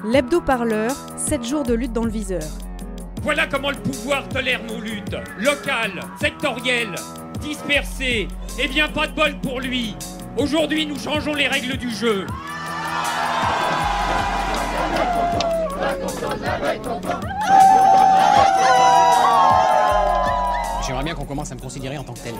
L'hebdo-parleur, 7 jours de lutte dans le viseur. Voilà comment le pouvoir tolère nos luttes. Locales, sectorielles, dispersées. Eh bien, pas de bol pour lui. Aujourd'hui, nous changeons les règles du jeu. J'aimerais bien qu'on commence à me considérer en tant que tel.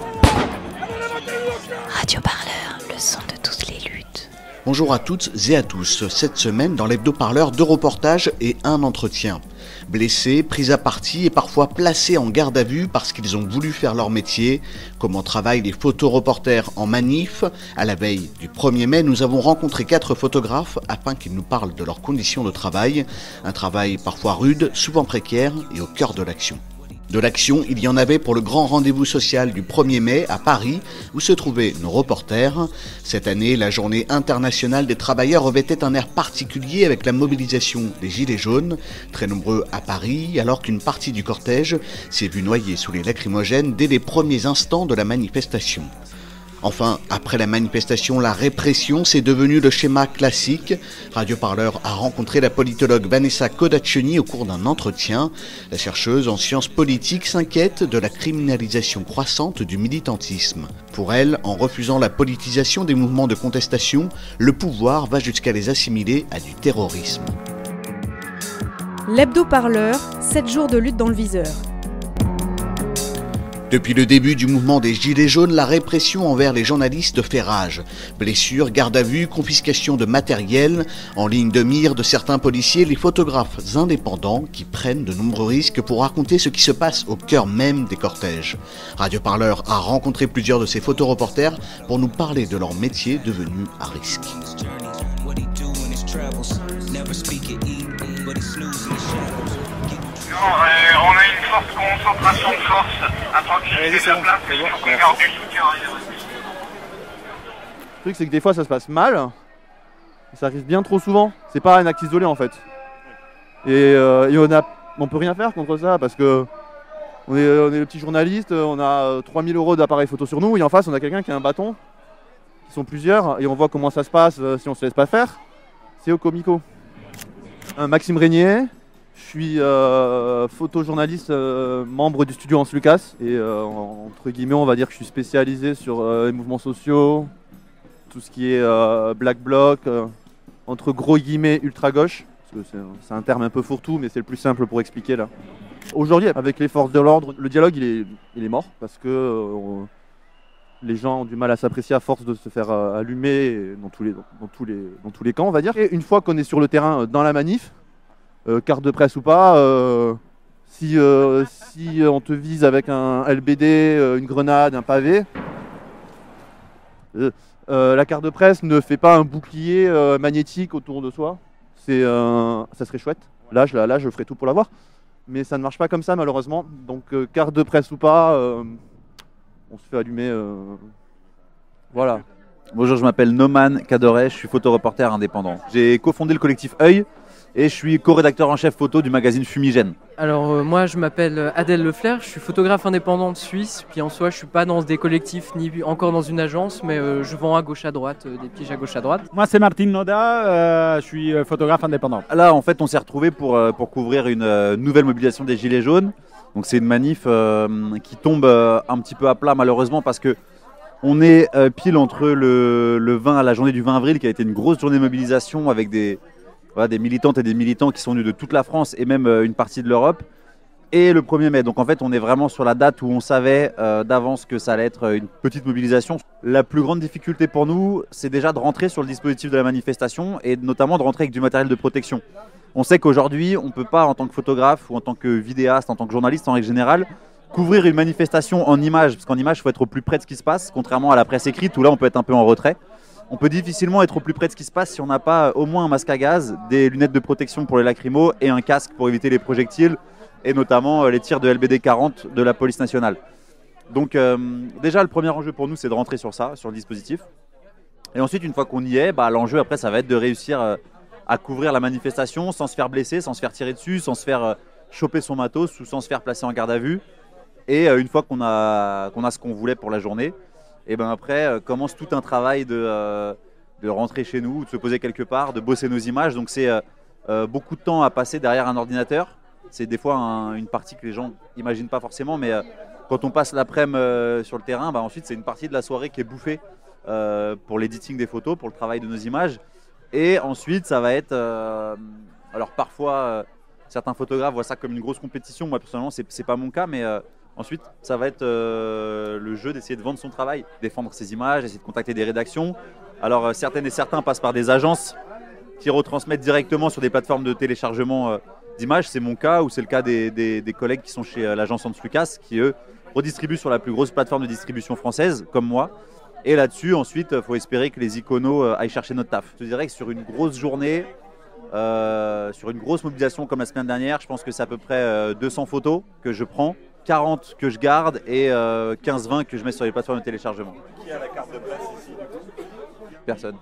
Radio Parleur, le son de toutes les luttes. Bonjour à toutes et à tous. Cette semaine, dans l'hebdo-parleur, 2 reportages et un entretien. Blessés, pris à partie et parfois placés en garde à vue parce qu'ils ont voulu faire leur métier. Comment travaillent les photoreporters en manif? À la veille du 1er mai, nous avons rencontré 4 photographes afin qu'ils nous parlent de leurs conditions de travail. Un travail parfois rude, souvent précaire et au cœur de l'action. De l'action, il y en avait pour le grand rendez-vous social du 1er mai à Paris, où se trouvaient nos reporters. Cette année, la journée internationale des travailleurs revêtait un air particulier avec la mobilisation des Gilets jaunes, très nombreux à Paris, alors qu'une partie du cortège s'est vue noyée sous les lacrymogènes dès les premiers instants de la manifestation. Enfin, après la manifestation, la répression, c'est devenu le schéma classique. Radio Parleur a rencontré la politologue Vanessa Codaccioni au cours d'un entretien. La chercheuse en sciences politiques s'inquiète de la criminalisation croissante du militantisme. Pour elle, en refusant la politisation des mouvements de contestation, le pouvoir va jusqu'à les assimiler à du terrorisme. L'hebdo-parleur, 7 jours de lutte dans le viseur. Depuis le début du mouvement des Gilets jaunes, la répression envers les journalistes fait rage. Blessures, garde à vue, confiscation de matériel. En ligne de mire de certains policiers, les photographes indépendants qui prennent de nombreux risques pour raconter ce qui se passe au cœur même des cortèges. Radio Parleur a rencontré plusieurs de ces photoreporters pour nous parler de leur métier devenu à risque. On a une forte concentration de force à tranquilliser la place, il faut qu'on garde du soutien. Le truc c'est que des fois ça se passe mal, ça arrive bien trop souvent, c'est pas un acte isolé en fait. Et on peut rien faire contre ça parce que on est le petit journaliste, on a 3000 € d'appareil photo sur nous et en face on a quelqu'un qui a un bâton, qui sont plusieurs et on voit comment ça se passe si on se laisse pas faire. C'est au comico. Maxime Régnier. Je suis photojournaliste, membre du studio Hans Lucas et entre guillemets on va dire que je suis spécialisé sur les mouvements sociaux, tout ce qui est black bloc, entre gros guillemets ultra gauche, parce que c'est un terme un peu fourre-tout mais c'est le plus simple pour expliquer là. Aujourd'hui avec les forces de l'ordre, le dialogue il est mort parce que les gens ont du mal à s'apprécier à force de se faire allumer dans tous les camps on va dire. Et une fois qu'on est sur le terrain dans la manif, carte de presse ou pas, si on te vise avec un LBD, une grenade, un pavé, la carte de presse ne fait pas un bouclier magnétique autour de soi. Ça serait chouette. Là, je ferai tout pour l'avoir. Mais ça ne marche pas comme ça malheureusement. Donc carte de presse ou pas, on se fait allumer. Voilà. Bonjour, je m'appelle Noman Cadoret, je suis photoreporter indépendant. J'ai cofondé le collectif Œil. Et je suis co-rédacteur en chef photo du magazine Fumigène. Alors moi je m'appelle Adèle Leflair, je suis photographe indépendante suisse, puis en soi je suis pas dans des collectifs ni encore dans une agence, mais je vends à gauche à droite, des pièges à gauche à droite. Moi c'est Martin Noda, je suis photographe indépendant. Là en fait on s'est retrouvés pour couvrir une nouvelle mobilisation des Gilets jaunes. Donc c'est une manif qui tombe un petit peu à plat malheureusement parce que on est pile entre le 20 à la journée du 20 avril qui a été une grosse journée de mobilisation avec des militantes et des militants qui sont venus de toute la France et même une partie de l'Europe, et le 1er mai. Donc en fait on est vraiment sur la date où on savait d'avance que ça allait être une petite mobilisation. La plus grande difficulté pour nous, c'est déjà de rentrer sur le dispositif de la manifestation et notamment de rentrer avec du matériel de protection. On sait qu'aujourd'hui on ne peut pas en tant que photographe ou en tant que vidéaste, en tant que journaliste en règle générale, couvrir une manifestation en images, parce qu'en images il faut être au plus près de ce qui se passe, contrairement à la presse écrite où là on peut être un peu en retrait. On peut difficilement être au plus près de ce qui se passe si on n'a pas au moins un masque à gaz, des lunettes de protection pour les lacrymos et un casque pour éviter les projectiles et notamment les tirs de LBD 40 de la police nationale. Donc déjà le premier enjeu pour nous c'est de rentrer sur ça, sur le dispositif. Et ensuite une fois qu'on y est, l'enjeu après ça va être de réussir à couvrir la manifestation sans se faire blesser, sans se faire tirer dessus, sans se faire choper son matos ou sans se faire placer en garde à vue. Et une fois qu'on a ce qu'on voulait pour la journée, et après commence tout un travail de rentrer chez nous, de se poser quelque part, de bosser nos images. Donc c'est beaucoup de temps à passer derrière un ordinateur. C'est des fois une partie que les gens n'imaginent pas forcément, mais quand on passe l'après-midi sur le terrain, ensuite c'est une partie de la soirée qui est bouffée pour l'editing des photos, pour le travail de nos images. Et ensuite, ça va être... alors parfois, certains photographes voient ça comme une grosse compétition. Moi, personnellement, c'est pas mon cas, mais ensuite, ça va être le jeu d'essayer de vendre son travail, défendre ses images, essayer de contacter des rédactions. Alors, certaines et certains passent par des agences qui retransmettent directement sur des plateformes de téléchargement d'images. C'est mon cas, ou c'est le cas des collègues qui sont chez l'agence Hans Lucas, qui, eux, redistribuent sur la plus grosse plateforme de distribution française, comme moi. Et là-dessus, ensuite, il faut espérer que les iconos aillent chercher notre taf. Je dirais que sur une grosse journée, sur une grosse mobilisation comme la semaine dernière, je pense que c'est à peu près 200 photos que je prends, 40 que je garde et 15-20 que je mets sur les plateformes de téléchargement. Qui a la carte de presse ici? Personne.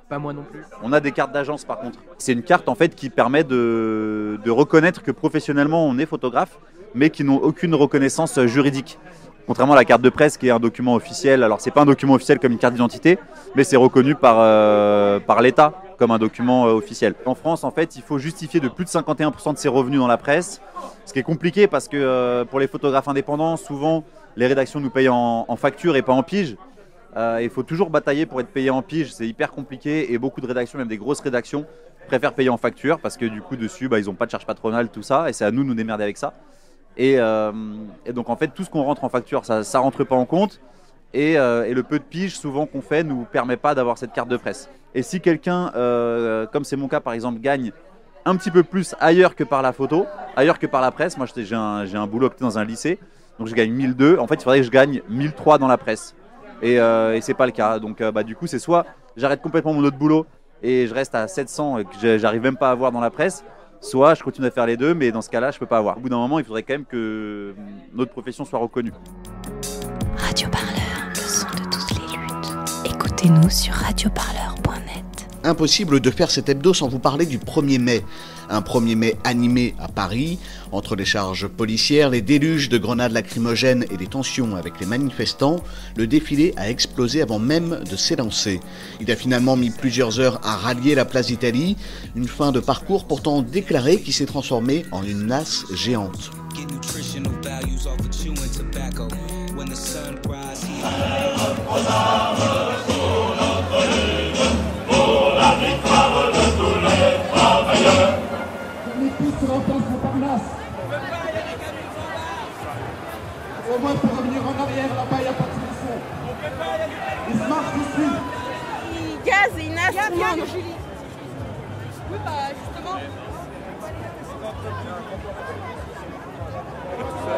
Pas moi non plus. On a des cartes d'agence par contre. C'est une carte en fait qui permet de reconnaître que professionnellement on est photographe, mais qui n'ont aucune reconnaissance juridique. Contrairement à la carte de presse qui est un document officiel. Alors c'est pas un document officiel comme une carte d'identité, mais c'est reconnu par l'État comme un document officiel. En France, en fait, il faut justifier de plus de 51% de ses revenus dans la presse, ce qui est compliqué parce que pour les photographes indépendants, souvent les rédactions nous payent en facture et pas en pige. Il faut toujours batailler pour être payé en pige, c'est hyper compliqué et beaucoup de rédactions, même des grosses rédactions, préfèrent payer en facture parce que du coup dessus, ils n'ont pas de charge patronale, tout ça, et c'est à nous de nous démerder avec ça. Et donc en fait, tout ce qu'on rentre en facture, ça ne rentre pas en compte. Et le peu de pige souvent qu'on fait ne nous permet pas d'avoir cette carte de presse. Et si quelqu'un, comme c'est mon cas par exemple, gagne un petit peu plus ailleurs que par la photo, ailleurs que par la presse, moi j'ai un boulot dans un lycée, donc je gagne 1002, en fait il faudrait que je gagne 1003 dans la presse. Et c'est pas le cas, donc du coup c'est soit j'arrête complètement mon autre boulot et je reste à 700 et que j'arrive même pas à avoir dans la presse, soit je continue à faire les deux, mais dans ce cas-là je peux pas avoir. Au bout d'un moment il faudrait quand même que notre profession soit reconnue. Radio Parleur, le son de toutes les luttes. Écoutez-nous sur radioparleur.net. Impossible de faire cet hebdo sans vous parler du 1er mai. Un 1er mai animé à Paris, entre les charges policières, les déluges de grenades lacrymogènes et les tensions avec les manifestants, le défilé a explosé avant même de s'élancer. Il a finalement mis plusieurs heures à rallier la place d'Italie, une fin de parcours pourtant déclarée qui s'est transformée en une nasse géante. Au moins pour revenir en arrière, là-bas, il n'y a pas de solution. Il se marche ici. Il gaz et il nasse tout le monde. Oui, justement.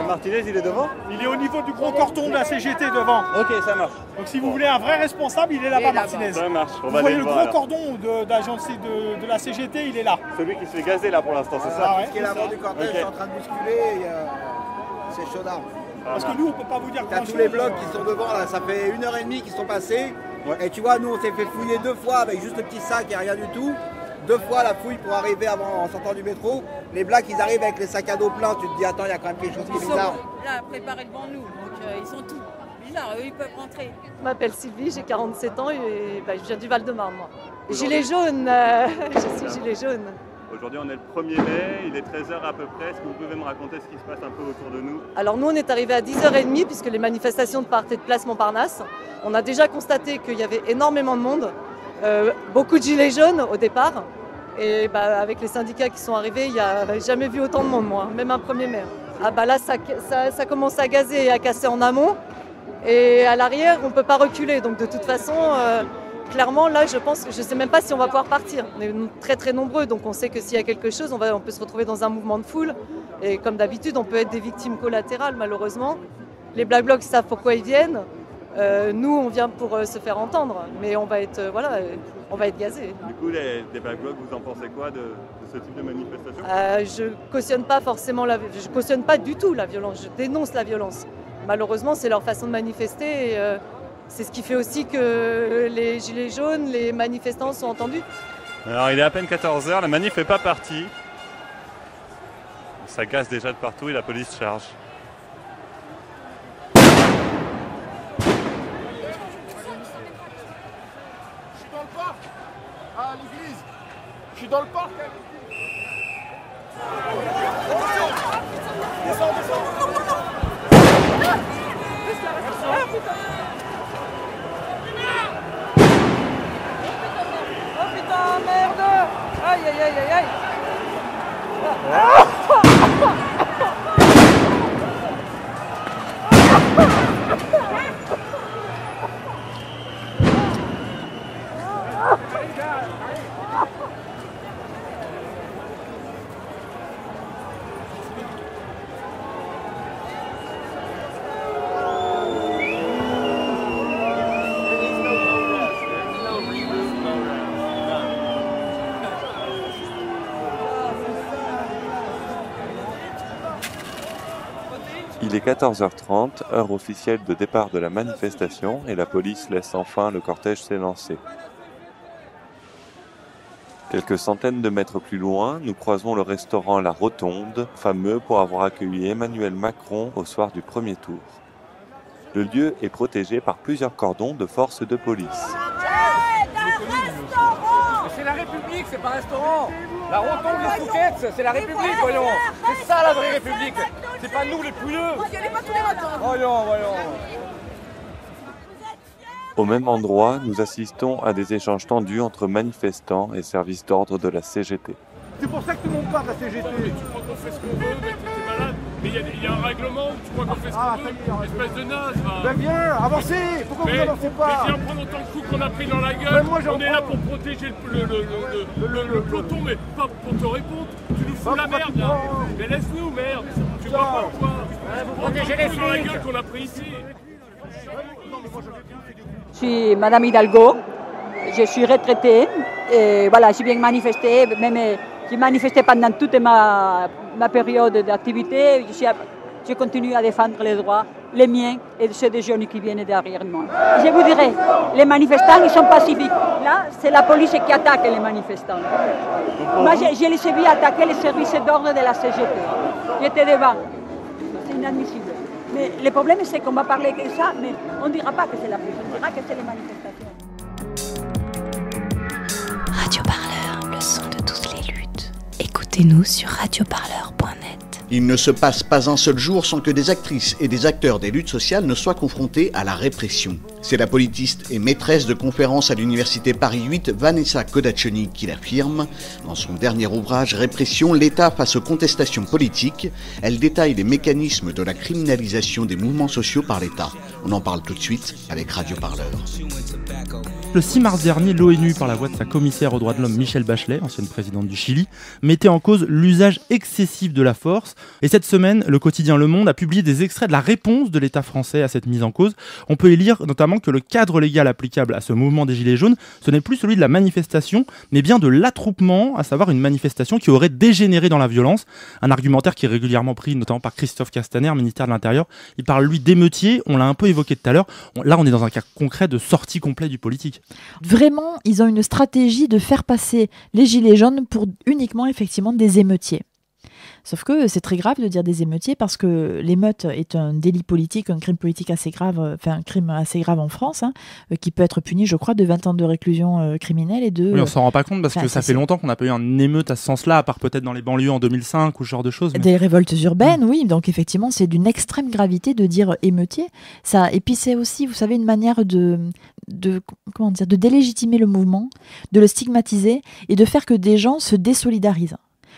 Martinez, il est devant? Il est au niveau du gros cordon de la CGT devant. Ok, ça marche. Donc si vous voulez un vrai responsable, il est là-bas, Martinez. Ça marche. Vous voyez le gros cordon de la CGT, il est là. Celui qui se fait gazer là pour l'instant, c'est ça? Ce qui est l'avant du cortège, je suis en train de bousculer et c'est chaud d'armes. Parce que nous, on ne peut pas vous dire T'as tous les blocs qui sont devant, là, ça fait 1h30 qu'ils sont passés. Ouais. Et tu vois, nous, on s'est fait fouiller 2 fois avec juste le petit sac et rien du tout. 2 fois la fouille pour arriver en sortant du métro. Les blacks, ils arrivent avec les sacs à dos pleins. Tu te dis, attends, il y a quand même quelque chose qui est bizarre. Là, préparés devant nous, donc ils sont tous bizarres, eux, ils peuvent rentrer. Je m'appelle Sylvie, j'ai 47 ans et je viens du Val-de-Marne, moi. Gilet jaune, je suis gilet jaune. Aujourd'hui, on est le 1er mai, il est 13h à peu près. Est-ce que vous pouvez me raconter ce qui se passe un peu autour de nous? Alors nous, on est arrivés à 10h30 puisque les manifestations partaient de place Montparnasse. On a déjà constaté qu'il y avait énormément de monde, beaucoup de gilets jaunes au départ. Et avec les syndicats qui sont arrivés, il n'y a jamais vu autant de monde, moi, même un 1er mai. Là, ça commence à gazer et à casser en amont. Et à l'arrière, on ne peut pas reculer. Donc de toute façon... clairement, là, je pense que je ne sais même pas si on va pouvoir partir. On est très très nombreux, donc on sait que s'il y a quelque chose, on peut se retrouver dans un mouvement de foule. Et comme d'habitude, on peut être des victimes collatérales, malheureusement. Les Black Blocs savent pourquoi ils viennent. Nous, on vient pour se faire entendre, mais on va être gazés. Du coup, les Black Blocs, vous en pensez quoi de ce type de manifestation? Je cautionne pas du tout la violence. Je dénonce la violence. Malheureusement, c'est leur façon de manifester. Et, c'est ce qui fait aussi que les gilets jaunes, les manifestants sont entendus. Alors il est à peine 14h, la manif n'est pas partie. Ça gaze déjà de partout et la police charge. Je suis dans le parc, à l'église. Je suis dans le parc à l'église. Oh putain, merde! Aïe aïe aïe aïe aïe! Il est 14h30, heure officielle de départ de la manifestation, et la police laisse enfin le cortège s'élancer. Quelques centaines de mètres plus loin, nous croisons le restaurant La Rotonde, fameux pour avoir accueilli Emmanuel Macron au soir du premier tour. Le lieu est protégé par plusieurs cordons de forces de police. C'est la République, c'est pas un restaurant. La rotonde des Fouquettes, c'est la République, voyons. C'est ça la vraie République. C'est pas nous les pouilleux. Vous y allez pas tous les matins. Voyons. Au même endroit, nous assistons à des échanges tendus entre manifestants et services d'ordre de la CGT. C'est pour ça que tout le monde parle de la CGT. Mais tu crois qu'on fait ce qu'on veut, mais t'es malade. Mais il y a un règlement où tu crois qu'on fait ce qu'on veut. Espèce de naze, va. Ben viens, avancez. Pourquoi vous avancez pas? Mais viens prendre autant de coups qu'on a pris dans la gueule. On est là pour protéger le peloton, mais pas pour te répondre. Tu nous fous la merde, là. Mais laisse-nous, merde. Tu vois pas ou quoi? Protéger les dans la gueule qu'on a pris ici. Je suis Madame Hidalgo, je suis retraitée et voilà, j'ai bien manifesté, même j'ai manifesté pendant toute ma période d'activité, je continue à défendre les droits, les miens et ceux des jeunes qui viennent derrière moi. Je vous dirais, les manifestants ils sont pacifiques, là c'est la police qui attaque les manifestants. Moi je les ai vus attaquer les services d'ordre de la CGT, j'étais devant, c'est inadmissible. Mais le problème, c'est qu'on va parler de ça, mais on ne dira pas que c'est la police, on dira que c'est les manifestations. Radio Parleur, le son de toutes les luttes. Écoutez-nous sur radioparleur.net. Il ne se passe pas un seul jour sans que des actrices et des acteurs des luttes sociales ne soient confrontés à la répression. C'est la politiste et maîtresse de conférences à l'université Paris 8, Vanessa Kodachoni, qui l'affirme. Dans son dernier ouvrage « Répression, l'État face aux contestations politiques », elle détaille les mécanismes de la criminalisation des mouvements sociaux par l'État. On en parle tout de suite avec Radio Parleur. Le 6 mars dernier, l'ONU, par la voix de sa commissaire aux droits de l'homme Michelle Bachelet, ancienne présidente du Chili, mettait en cause l'usage excessif de la force. Et cette semaine, le quotidien Le Monde a publié des extraits de la réponse de l'État français à cette mise en cause. On peut y lire notamment que le cadre légal applicable à ce mouvement des Gilets jaunes, ce n'est plus celui de la manifestation, mais bien de l'attroupement, à savoir une manifestation qui aurait dégénéré dans la violence. Un argumentaire qui est régulièrement pris, notamment par Christophe Castaner, ministère de l'Intérieur. Il parle, lui, d'émeutier, on l'a un peu évoqué tout à l'heure. Là, on est dans un cas concret de sortie complète du politique. Vraiment, ils ont une stratégie de faire passer les Gilets jaunes pour uniquement, effectivement, des émeutiers. Sauf que c'est très grave de dire des émeutiers parce que l'émeute est un délit politique, un crime politique assez grave, enfin un crime assez grave en France, qui peut être puni, je crois, de 20 ans de réclusion criminelle et de... Oui, on s'en rend pas compte parce que ça fait longtemps qu'on n'a pas eu un émeute à ce sens-là, à part peut-être dans les banlieues en 2005 ou ce genre de choses. Mais... Des révoltes urbaines, oui, donc effectivement c'est d'une extrême gravité de dire émeutier. Ça, et puis c'est aussi, vous savez, une manière de délégitimer le mouvement, de le stigmatiser et de faire que des gens se désolidarisent.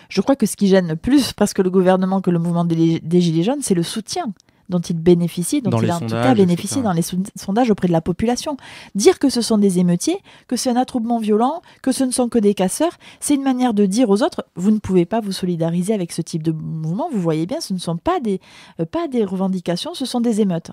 Je crois que ce qui gêne plus presque le gouvernement que le mouvement des Gilets jaunes, c'est le soutien dont il bénéficie, dont il a en tout cas bénéficié dans les sondages auprès de la population. Dire que ce sont des émeutiers, que c'est un attroupement violent, que ce ne sont que des casseurs, c'est une manière de dire aux autres, vous ne pouvez pas vous solidariser avec ce type de mouvement, vous voyez bien, ce ne sont pas des revendications, ce sont des émeutes.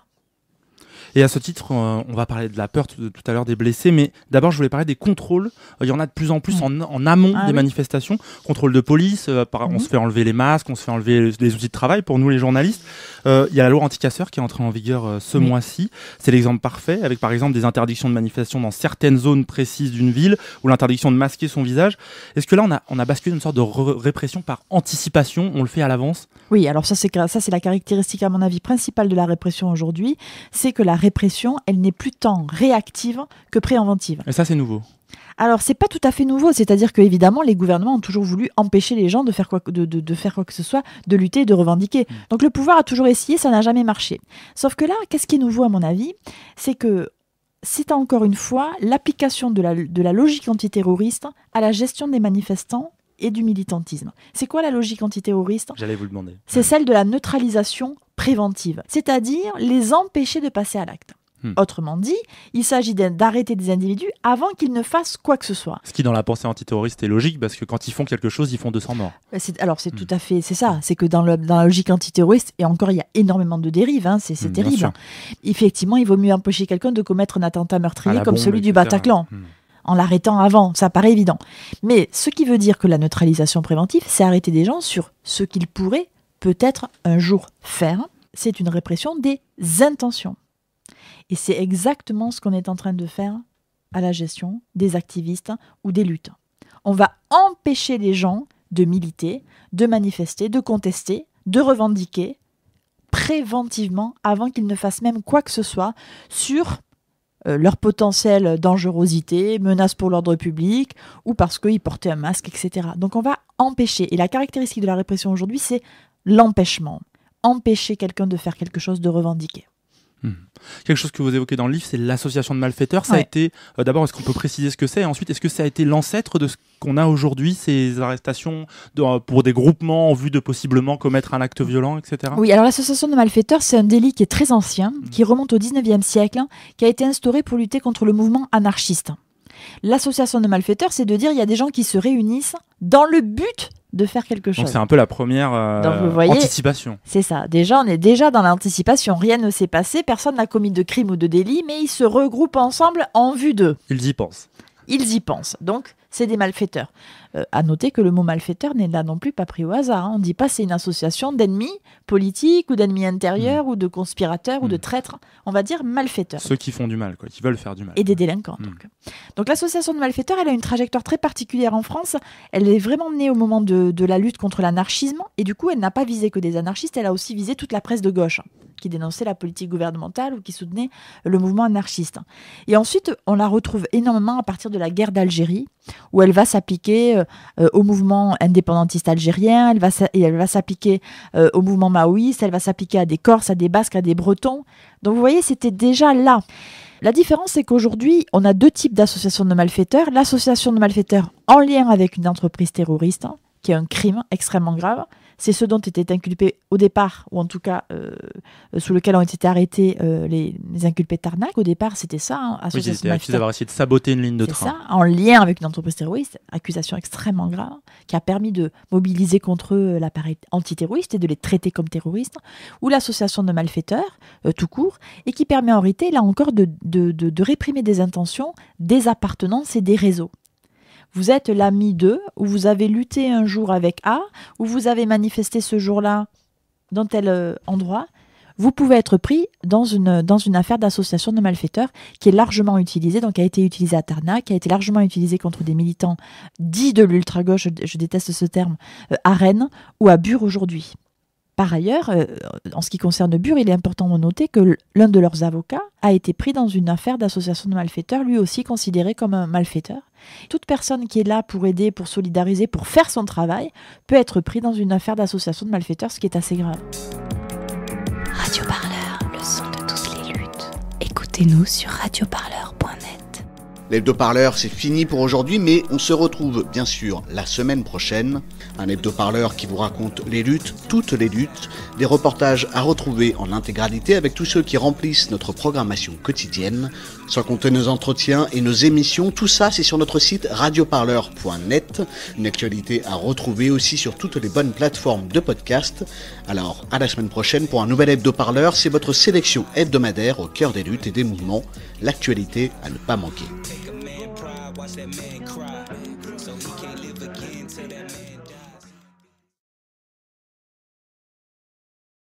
Et à ce titre, on va parler de la peur tout à l'heure des blessés, mais d'abord je voulais parler des contrôles. Il y en a de plus en plus en amont des manifestations. Contrôle de police, on se fait enlever les masques, on se fait enlever les outils de travail pour nous les journalistes. Il y a la loi anti-casseurs qui est entrée en vigueur ce mois-ci. C'est l'exemple parfait, avec par exemple des interdictions de manifestation dans certaines zones précises d'une ville, ou l'interdiction de masquer son visage. Est-ce que là on a basculé une sorte de répression par anticipation, on le fait à l'avance? Oui, alors ça c'est la caractéristique à mon avis principale de la répression aujourd'hui, c'est que la répression, elle n'est plus tant réactive que préventive. Et ça, c'est nouveau. Alors, c'est pas tout à fait nouveau, c'est-à-dire que évidemment, les gouvernements ont toujours voulu empêcher les gens de faire quoi que ce soit, de lutter et de revendiquer. Donc le pouvoir a toujours essayé, ça n'a jamais marché. Sauf que là, qu'est-ce qui est nouveau à mon avis? C'est que c'est encore une fois l'application de la logique antiterroriste à la gestion des manifestants et du militantisme. C'est quoi la logique antiterroriste? J'allais vous le demander. C'est celle de la neutralisation préventive, c'est-à-dire les empêcher de passer à l'acte. Autrement dit, il s'agit d'arrêter des individus avant qu'ils ne fassent quoi que ce soit. Ce qui, dans la pensée antiterroriste, est logique, parce que quand ils font quelque chose, ils font 200 morts. C'est tout à fait, c'est ça. C'est que dans la logique antiterroriste, et encore, il y a énormément de dérives, hein, c'est terrible. Effectivement, il vaut mieux empêcher quelqu'un de commettre un attentat meurtrier comme celui du Bataclan. En l'arrêtant avant, ça paraît évident. Mais ce qui veut dire que la neutralisation préventive, c'est arrêter des gens sur ce qu'ils pourraient peut-être un jour faire. C'est une répression des intentions. Et c'est exactement ce qu'on est en train de faire à la gestion des activistes ou des luttes. On va empêcher les gens de militer, de manifester, de contester, de revendiquer préventivement avant qu'ils ne fassent même quoi que ce soit sur leur potentielle dangerosité, menace pour l'ordre public ou parce qu'ils portaient un masque, etc. Donc on va empêcher. Et la caractéristique de la répression aujourd'hui, c'est l'empêchement. Empêcher quelqu'un de faire quelque chose, de revendiquer. Quelque chose que vous évoquez dans le livre, c'est l'association de malfaiteurs. Ça a été, d'abord, est-ce qu'on peut préciser ce que c'est? Et ensuite, est-ce que ça a été l'ancêtre de ce qu'on a aujourd'hui, ces arrestations pour des groupements en vue de possiblement commettre un acte violent, etc. Oui, alors l'association de malfaiteurs, c'est un délit qui est très ancien, qui remonte au 19e siècle, qui a été instauré pour lutter contre le mouvement anarchiste. L'association de malfaiteurs, c'est de dire qu'il y a des gens qui se réunissent dans le but de faire quelque chose. Donc c'est un peu la première anticipation. C'est ça. Déjà, on est déjà dans l'anticipation. Rien ne s'est passé, personne n'a commis de crime ou de délit, mais ils se regroupent ensemble en vue d'eux. Ils y pensent. Ils y pensent. Donc, c'est des malfaiteurs. À noter que le mot malfaiteur n'est là non plus pas pris au hasard. On ne dit pas c'est une association d'ennemis politiques ou d'ennemis intérieurs ou de conspirateurs ou de traîtres. On va dire malfaiteurs. Ceux qui font du mal, qui veulent faire du mal. Et des délinquants. Donc l'association de malfaiteurs, elle a une trajectoire très particulière en France. Elle est vraiment née au moment de la lutte contre l'anarchisme. Et du coup, elle n'a pas visé que des anarchistes, elle a aussi visé toute la presse de gauche qui dénonçait la politique gouvernementale ou qui soutenait le mouvement anarchiste. Et ensuite, on la retrouve énormément à partir de la guerre d'Algérie, où elle va s'appliquer au mouvement indépendantiste algérien, elle va s'appliquer au mouvement maoïste, elle va s'appliquer à des Corses, à des Basques, à des Bretons. Donc vous voyez, c'était déjà là. La différence, c'est qu'aujourd'hui, on a deux types d'associations de malfaiteurs. L'association de malfaiteurs en lien avec une entreprise terroriste, qui est un crime extrêmement grave. C'est ce dont étaient inculpés au départ, ou en tout cas sous lequel ont été arrêtés les inculpés de Tarnac. Au départ, c'était ça. Oui, ils étaient accusés d'avoir essayé de saboter une ligne de train. C'est ça, en lien avec une entreprise terroriste. Accusation extrêmement grave, qui a permis de mobiliser contre eux l'appareil antiterroriste et de les traiter comme terroristes. Ou l'association de malfaiteurs, tout court, et qui permet en réalité, là encore, de réprimer des intentions, des appartenances et des réseaux. Vous êtes l'ami d'eux, ou vous avez lutté un jour avec A, ou vous avez manifesté ce jour-là dans tel endroit, vous pouvez être pris dans une affaire d'association de malfaiteurs qui est largement utilisée, donc qui a été utilisée à Tarnac, qui a été largement utilisée contre des militants dits de l'ultra-gauche, je déteste ce terme, à Rennes ou à Bure aujourd'hui. Par ailleurs, en ce qui concerne Bure, il est important de noter que l'un de leurs avocats a été pris dans une affaire d'association de malfaiteurs, lui aussi considéré comme un malfaiteur. Toute personne qui est là pour aider, pour solidariser, pour faire son travail, peut être pris dans une affaire d'association de malfaiteurs, ce qui est assez grave. Radio Parleur, le son de toutes les luttes. Écoutez-nous sur radioparleur.net. L'hebdo-parleur, c'est fini pour aujourd'hui, mais on se retrouve bien sûr la semaine prochaine. Un hebdo-parleur qui vous raconte les luttes, toutes les luttes, des reportages à retrouver en intégralité avec tous ceux qui remplissent notre programmation quotidienne, sans compter nos entretiens et nos émissions. Tout ça, c'est sur notre site radioparleur.net. Une actualité à retrouver aussi sur toutes les bonnes plateformes de podcast. Alors, à la semaine prochaine pour un nouvel hebdo-parleur. C'est votre sélection hebdomadaire au cœur des luttes et des mouvements. L'actualité à ne pas manquer. Watch that man cry, so he can't live again till that man